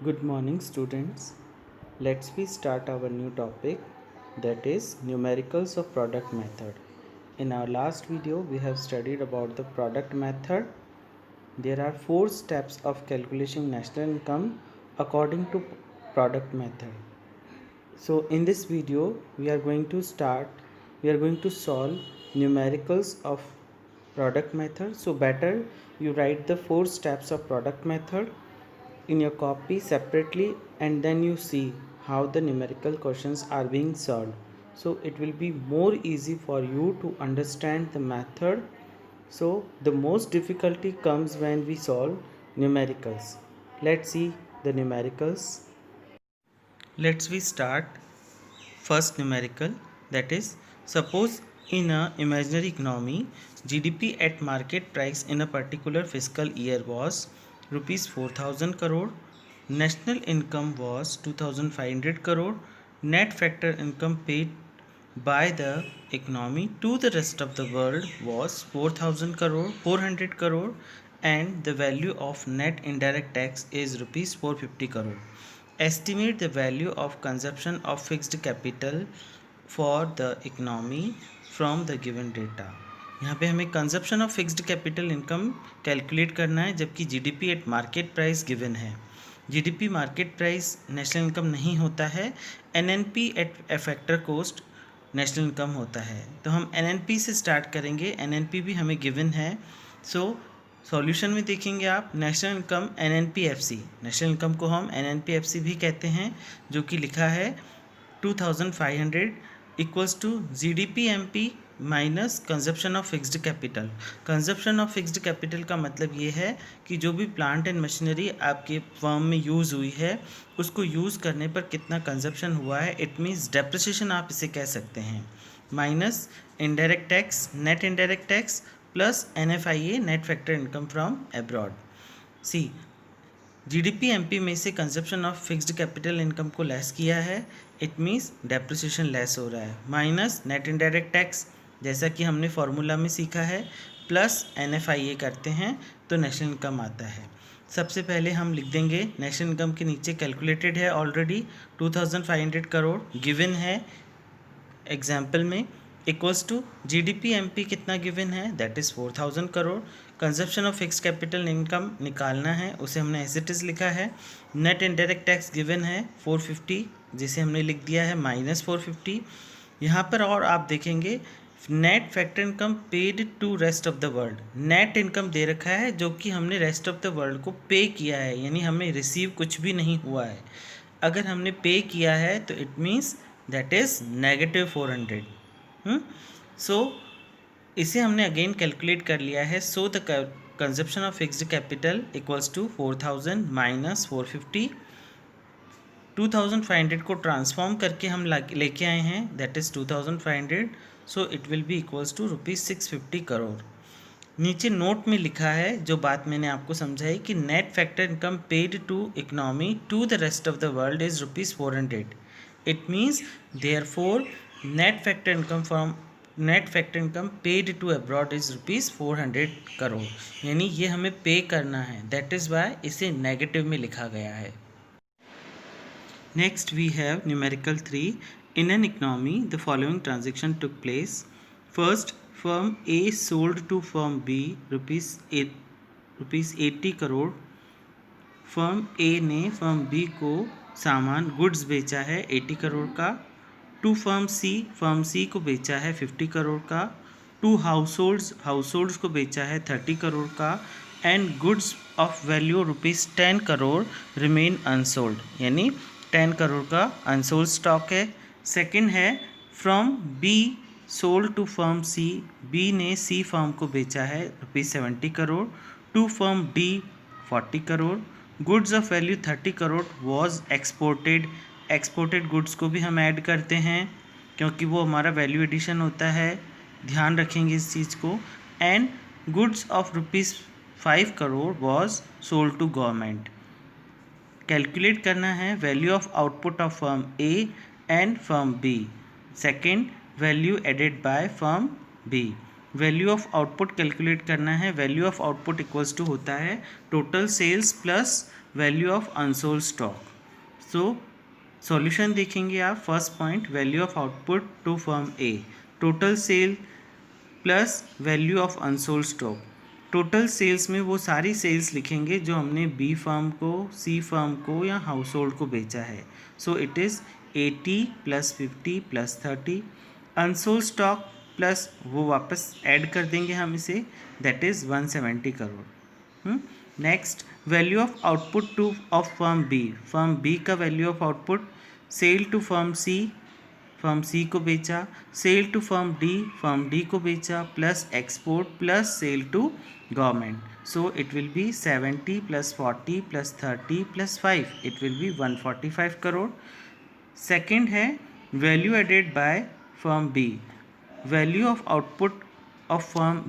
Good morning, students. Let's we start our new topic, that is numericals of product method. In our last video, we have studied about the product method. There are 4 steps of calculating national income according to product method. So in this video, we are going to solve numericals of product method. So better you write the 4 steps of product method in your copy separately, and then you see how the numerical questions are being solved. So it will be more easy for you to understand the method. So the most difficulty comes when we solve numericals. Let's see the numericals. Let's we start first numerical, that is, suppose in a imaginary economy GDP at market price in a particular fiscal year was rupees 4000 crore, national income was 2500 crore, net factor income paid by the economy to the rest of the world was 400 crore, and the value of net indirect tax is rupees 450 crore. Estimate the value of consumption of fixed capital for the economy from the given data. यहाँ पे हमें consumption of fixed capital income calculate करना है, जबकि GDP at market price given है. GDP market price national income नहीं होता है. NNP at factor cost national income होता है. तो हम एनएनपी से स्टार्ट करेंगे. एनएनपी भी हमें गिवन है. सो सॉल्यूशन में देखेंगे आप नेशनल इनकम एनएनपीएफसी. नेशनल इनकम को हम एनएनपीएफसी भी कहते हैं, जो कि लिखा है 2500 equals to GDP MP minus consumption of fixed capital. Consumption of fixed capital का मतलब ये है कि जो भी प्लांट एंड मशीनरी आपके फर्म में यूज़ हुई है, उसको यूज़ करने पर कितना कंजप्शन हुआ है. इट मीन्स डेप्रिसिएशन आप इसे कह सकते हैं. Minus indirect tax, net indirect tax, plus NFIA net factor income from abroad. C GDP MP में से consumption of fixed capital income को लेस किया है. इट मीन्स डेप्रिसिएशन लेस हो रहा है. माइनस नेट इनडायरेक्ट टैक्स, जैसा कि हमने फॉर्मूला में सीखा है, प्लस NFIA करते हैं तो नेशनल इनकम आता है. सबसे पहले हम लिख देंगे नेशनल इनकम के नीचे कैलकुलेटेड है ऑलरेडी 2500 करोड़ गिवन है एग्जाम्पल में, इक्वल्स टू जीडीपी एमपी कितना गिवन है, that is 4000 crore. Consumption of fix capital income निकालना है, उसे हमने एज इट इज़ लिखा है. नेट इनडायरेक्ट टैक्स गिवन है 450, जिसे हमने लिख दिया है माइनस 450. यहाँ पर और आप देखेंगे net factor income paid to rest of the world. Net income दे रखा है जो कि हमने रेस्ट ऑफ द वर्ल्ड को पे किया है, यानी हमें रिसीव कुछ भी नहीं हुआ है. अगर हमने पे किया है तो it means that is negative 400. So इसे हमने अगेन कैलकुलेट कर लिया है. So the consumption of fixed capital equals to 4000 minus 450. 2500 को ट्रांसफॉर्म करके हम लेके आए हैं, that is 2500. So it will be equals to rupees 650 crore. नीचे नोट में लिखा है जो बात मैंने आपको समझाई कि net factor income paid to economy to the rest of the world is rupees 400. It means therefore net factor income paid to abroad is rupees 400 crore. यानी ये हमें पे करना है, दैट इज़ वाई इसे नेगेटिव में लिखा गया है. Next we have numerical 3. In an economy, the following transaction took place. First, firm A sold to firm B rupees 80 crore. Firm A ने फर्म B को सामान गुड्स बेचा है 80 करोड़ का. टू फर्म C को बेचा है 50 करोड़ का. टू हाउसहोल्ड्स को बेचा है 30 करोड़ का. And goods of value rupees 10 crore remain unsold, यानी 10 करोड़ का अनसोल्ड स्टॉक है. सेकंड है from B sold to firm C. B ने C फर्म को बेचा है rupees 70 crore. To firm D 40 crore. Goods of value 30 crore was exported goods को भी हम ऐड करते हैं क्योंकि वो हमारा वैल्यू एडिशन होता है, ध्यान रखेंगे इस चीज़ को. And goods of rupees 5 crore was sold to government. Calculate करना है value of output of firm A and firm B. Second, value added by firm B. Value of output calculate करना है. Value of output equals to होता है total sales plus value of unsold stock. So solution देखेंगे आप। First point, value of output to firm A, total sale plus value of unsold stock. Total sales में वो सारी sales लिखेंगे जो हमने बी फर्म को, सी फर्म को या हाउस होल्ड को बेचा है। So it is 80 + 50 + 30। Unsold stock plus वो वापस ऐड कर देंगे हम इसे, that is 170 crore. Next, value of output to of firm B. Firm B का value of output, sale to firm C को बेचा, सेल टू फर्म डी को बेचा, plus export plus sale to government. So it will be 70 + 40 + 30 + 5, it will be 145 crore. Second है value added by firm B, value of output of firm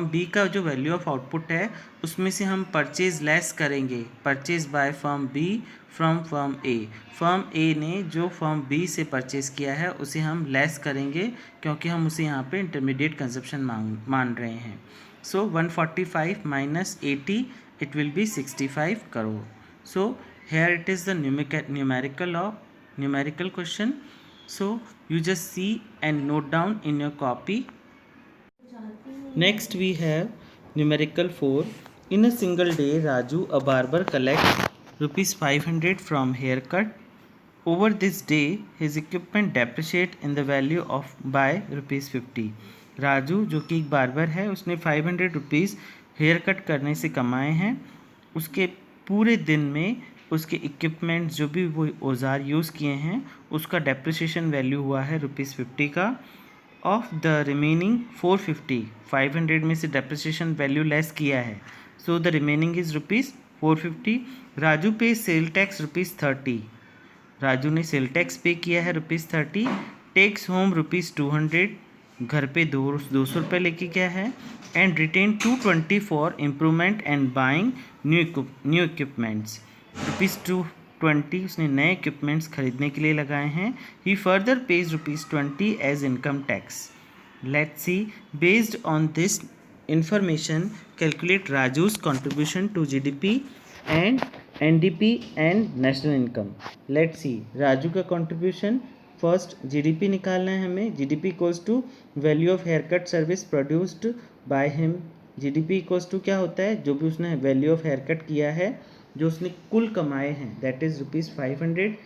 B का जो value of output है उसमें से हम purchase less करेंगे, purchase by firm B from firm A. Firm A ने जो फर्म बी से परचेज किया है उसे हम लेस करेंगे क्योंकि हम उसे यहाँ पे इंटरमीडिएट कंजप्शन मान रहे हैं। सो 145 - 80, it will B 65 crore. So here it is the numerical question. So you just see and note down in your copy. Next we have numerical 4. In a single day, Raju, a barber, collects ₹500 from haircut. Over this day, his equipment depreciate in the value of by ₹50. Raju जो कि एक barber है, उसने 500 rupees hair cut करने से कमाए हैं। उसके पूरे दिन में उसके इक्विपमेंट्स जो भी वो औजार यूज़ किए हैं उसका डेप्रिसिएशन वैल्यू हुआ है ₹50 का। ऑफ द रिमेनिंग 450, 500 में से डेप्रिसिएशन वैल्यू लेस किया है, so the remaining is ₹450। Raju पे सेल टैक्स ₹30, राजू ने सेल टैक्स पे किया है ₹30। टेक्स होम ₹200, घर पे 200 रुपये लेके गया है। And retain 220 for improvement and buying new equipments, ₹220 उसने नए इक्विपमेंट्स खरीदने के लिए लगाए हैं। He further pays ₹20 as income tax. Let's see, based on this information calculate Raju's contribution to GDP and NDP and national income. Let's see, Raju का contribution, first GDP निकालना है हमें। GDP equals to value of haircut service produced by him. GDP equals to क्या होता है, जो भी उसने वैल्यू ऑफ हेयर कट किया है, जो उसने कुल कमाए हैं, दैट इज़ ₹500।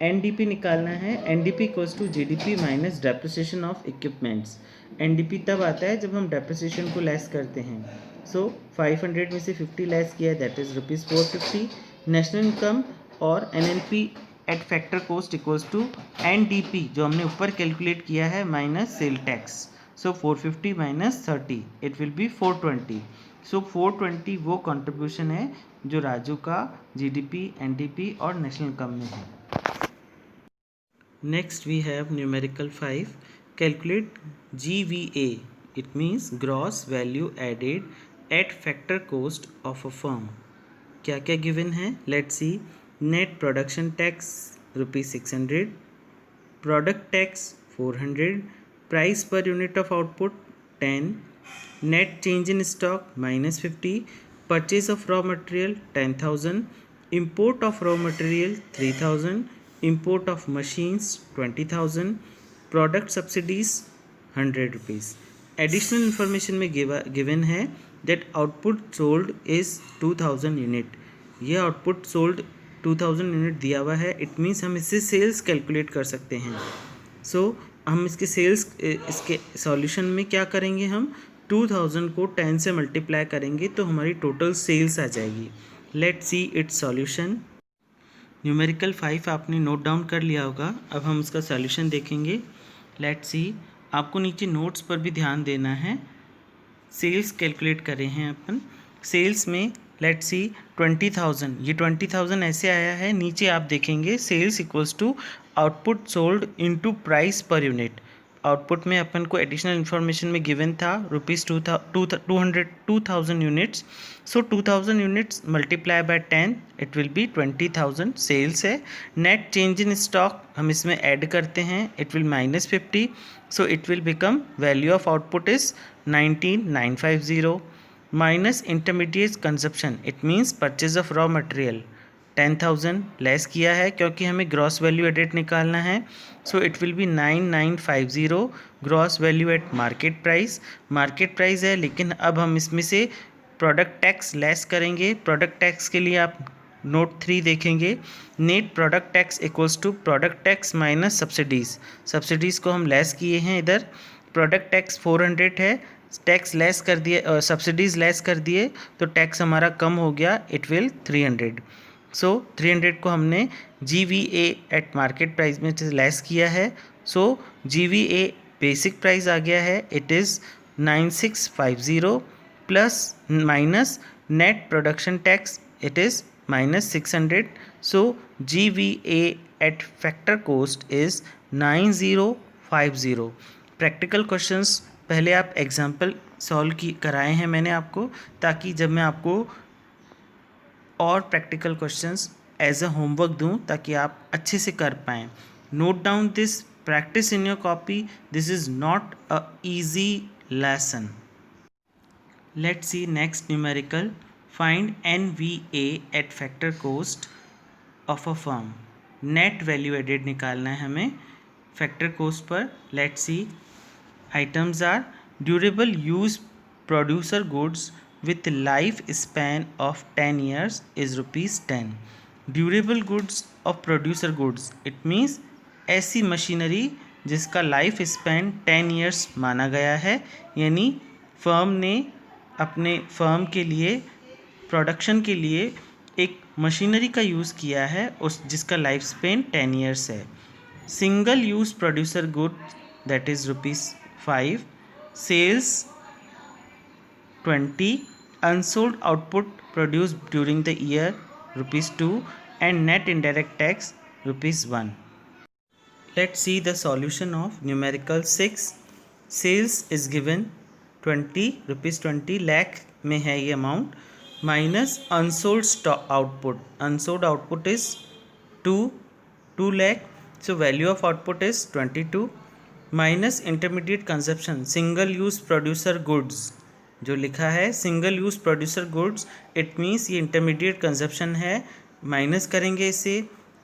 NDP निकालना है। NDP equals to GDP minus depreciation of equipments. NDP तब आता है जब हम डेप्रिसिएशन को लेस करते हैं। सो 500 में से 50 लेस किया है, दैट इज़ ₹450। नेशनल इनकम और NNP at factor cost equals to NDP जो हमने ऊपर कैलकुलेट किया है minus sale tax. So 450 - 30, it will be 420। So 420 वो कंट्रीब्यूशन है जो राजू का GDP, NDP और नेशनल इनकम में है। Next we have numerical 5, calculate GVA, it means gross value added at factor cost of a firm. क्या क्या गिवन है, let's see. Net production tax ₹600, product tax 400, price per unit of output 10, net change in stock -50, purchase of raw material 10,000, import of raw material 3,000, import of machines 20,000, product subsidies 100 rupees. Additional information में given है that output sold is 2000 unit. ये output sold 2000 unit दिया हुआ है, it means हम इससे sales calculate कर सकते हैं। सो हम इसके सेल्स, इसके सॉल्यूशन में क्या करेंगे, हम 2000 को 10 से मल्टीप्लाई करेंगे तो हमारी टोटल सेल्स आ जाएगी। Let's see it's solution. Numerical 5 आपने नोट डाउन कर लिया होगा, अब हम उसका सॉल्यूशन देखेंगे। लेट्स सी, आपको नीचे नोट्स पर भी ध्यान देना है। सेल्स कैलकुलेट कर रहे हैं अपन। सेल्स में लेट्स सी 20,000, ये 20,000 ऐसे आया है, नीचे आप देखेंगे sales equals to output sold into price per unit. Output में अपन को एडिशनल इन्फॉर्मेशन में गिवन था ₹2,000 units. So 2000 units multiply by 10, it will be 20,000 sales है। नेट चेंज इन स्टॉक हम इसमें ऐड करते हैं, it will -50, so it will become value of output is 19,950। Minus intermediate consumption, it means purchase of raw material 10,000 less किया है क्योंकि हमें gross value added निकालना है. So it will be 9950 gross value at market price है, लेकिन अब हम इसमें से प्रोडक्ट टैक्स लेस करेंगे. प्रोडक्ट टैक्स के लिए आप नोट 3 देखेंगे. Net product tax equals to product tax minus subsidies को हम लेस किए हैं. इधर प्रोडक्ट टैक्स 400 है, टैक्स लेस कर दिए, सब्सिडीज़ लेस कर दिए तो टैक्स हमारा कम हो गया, इट विल 300. सो 300 को हमने GVA एट मार्केट प्राइस में लेस किया है. सो GVA बेसिक प्राइस आ गया है, it is 9650 plus minus net production tax, it is minus 600. So GVA eight factor cost is 9050. Practical questions पहले आप एग्जाम्पल सॉल्व कराए हैं मैंने आपको, ताकि जब मैं आपको और practical questions as a homework दूं ताकि आप अच्छे से कर पाएँ. Note down this, practice in your copy. This is not a easy lesson. Let's see next numerical. Find NVA at factor cost of a firm. Net value added निकालना है हमें फैक्टर कोस्ट पर. Let's see. Items are durable use producer goods with life span of 10 years is rupees 10. Durable goods of producer goods, it means ऐसी machinery जिसका life span 10 years माना गया है, यानी फर्म ने अपने फर्म के लिए प्रोडक्शन के लिए एक मशीनरी का यूज़ किया है उस जिसका लाइफ स्पैन 10 years है. Single use producer good that is rupees 5. Sales 20. Unsold output produced during the year rupees 2. And net indirect tax rupees 1. Let's see the solution of numerical 6. Sales is given 20 rupees 20 lakh में है ये amount, minus unsold stock output. Unsold output is 2 lakh. So value of output is 22 minus intermediate consumption single use producer goods. जो लिखा है single use producer goods, it means ये intermediate consumption है. Minus करेंगे इसे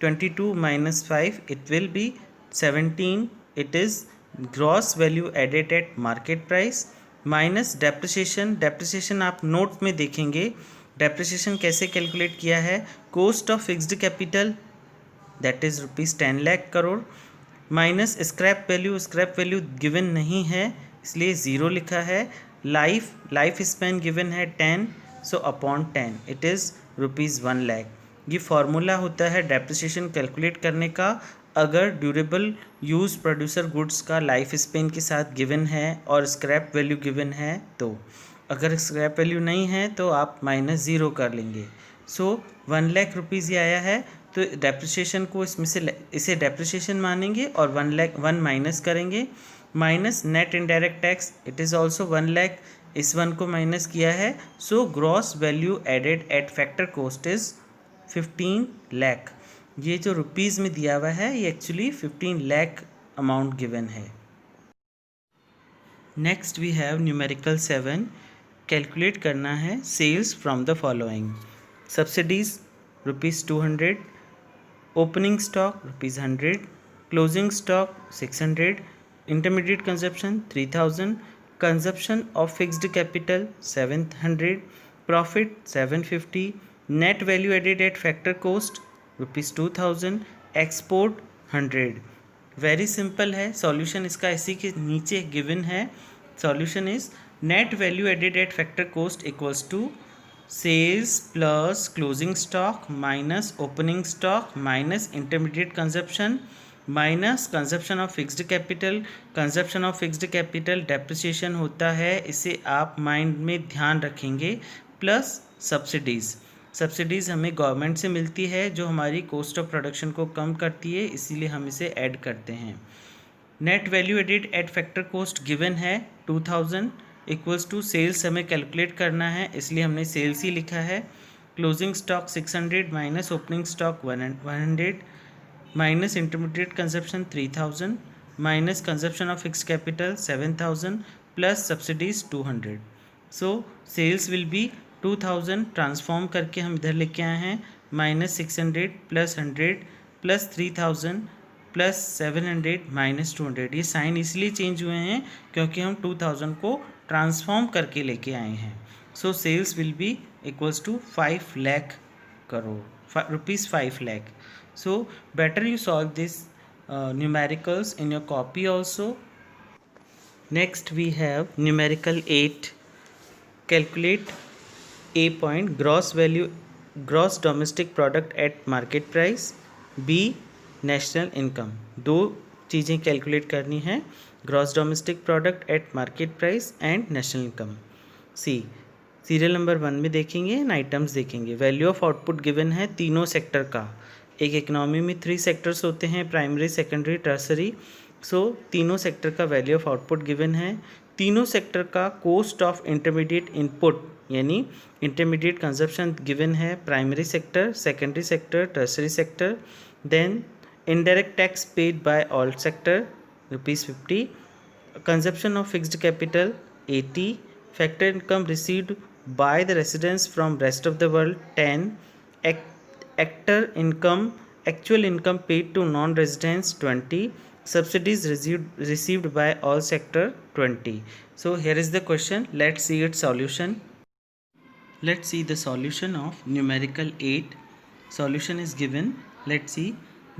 22 minus 5, it will be 17. It is gross value added at market price. Minus depreciation आप note में देखेंगे. डेप्रिसिएशन कैसे कैलकुलेट किया है. Cost of fixed capital that is rupees 10 lakh crore, minus scrap value given नहीं है इसलिए ज़ीरो लिखा है. लाइफ स्पैन गिवन है 10, so upon 10 it is rupees 1 lakh. ये फार्मूला होता है डेप्रिसिएशन कैलकुलेट करने का. अगर ड्यूरेबल यूज़ प्रोड्यूसर गुड्स का लाइफ स्पैन के साथ गिवन है और स्क्रैप वैल्यू गिवन है, तो अगर स्क्रैप वैल्यू नहीं है तो आप माइनस ज़ीरो कर लेंगे. सो 1 लाख रुपीज़ ये आया है, तो डेप्रिसिएशन को इसमें से इसे डेप्रिसिएशन मानेंगे और 1 माइनस करेंगे. Minus net indirect tax, it is also 1 lakh, इस 1 को माइनस किया है. So gross value added at factor cost is 15 lakh. ये जो रुपीज़ में दिया हुआ है ये एक्चुअली 15 लाख अमाउंट गिवन है. Next we have numerical 7. Calculate करना है sales from the following. Subsidies rupees 200, opening stock rupees 100, closing stock 600, intermediate consumption 3000, consumption of fixed capital 700, profit 750, net value added at factor cost rupees 2000, export 100. Very simple है. Solution इसका इसी के नीचे given है. Solution is net value added at factor cost equals to sales plus closing stock minus opening stock minus intermediate consumption minus consumption of fixed capital. Consumption of fixed capital depreciation होता है, इसे आप mind में ध्यान रखेंगे. Plus subsidies हमें government से मिलती है जो हमारी कॉस्ट ऑफ प्रोडक्शन को कम करती है, इसीलिए हम इसे ऐड करते हैं. Net value added at factor cost given है 2000 इक्वल्स टू सेल्स हमें कैलकुलेट करना है, इसलिए हमने सेल्स ही लिखा है. Closing stock 600 minus opening stock 100 minus intermediate consumption 3000 minus consumption of fixed capital 7000 plus subsidies 200. So sales will be 2000 transform करके हम इधर लेके आए हैं -600 + 100 + 3000 + 700 - 200। ये साइन इसलिए चेंज हुए हैं क्योंकि हम 2000 को ट्रांसफॉर्म करके लेके आए हैं। So sales will be equals to 5 lakh crore rupees 5 lakh. So better you solve this numericals in your copy also. Next we have numerical 8. Calculate A point gross domestic product at market price, B national income। दो चीज़ें calculate करनी है, gross domestic product at market price and national income. Serial number 1 में देखेंगे and items देखेंगे। Value of output given है तीनों sector का। एक इकोनॉमी में 3 सेक्टर्स होते हैं, प्राइमरी, सेकेंडरी, टर्सरी। सो तीनों सेक्टर का वैल्यू ऑफ आउटपुट गिवन है। तीनों सेक्टर का कॉस्ट ऑफ इंटरमीडिएट इनपुट यानी इंटरमीडिएट कंजप्शन गिवन है, primary sector, secondary sector, tertiary sector. Then indirect tax paid by all sector ₹50, consumption of fixed capital 80, factor income received by the residents from rest of the world 10, actual income paid to non-residents 20, subsidies received by all sector 20. So here is the question. Let's see its solution. Let's see the solution of numerical 8. Solution is given. Let's see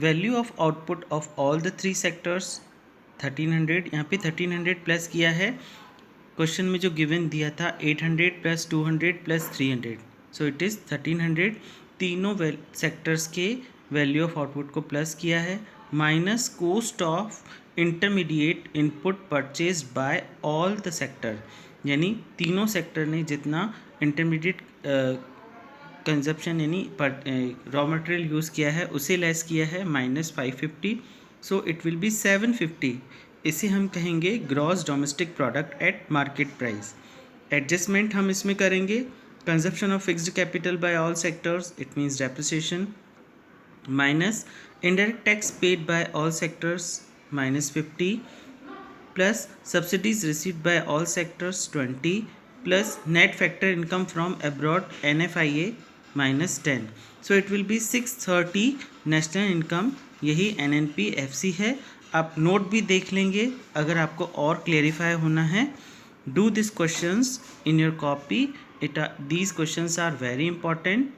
value of output of all the 3 sectors 1300। यहाँ पे 1300 plus किया है। Question में जो given दिया था 800 + 200 + 300, सो it is 1300। तीनों sectors के वैल्यू ऑफ आउटपुट को प्लस किया है, minus cost of intermediate input purchase by all the sector, यानी तीनों सेक्टर ने जितना इंटरमीडिएट कंजप्शन यानी रॉ मटेरियल यूज़ किया है उसे लेस किया है -550। सो इट विल बी 750। इसे हम कहेंगे gross domestic product at market price. Adjustment हम इसमें करेंगे, consumption of fixed capital by all sectors it means depreciation, minus indirect tax paid by all sectors -50, plus subsidies received by all sectors 20, plus net factor income from abroad NFIA -10। So it will B 630 national income. यही NNP-FC है। आप note भी देख लेंगे अगर आपको और clarify होना है। Do this questions in your copy. These questions are very important.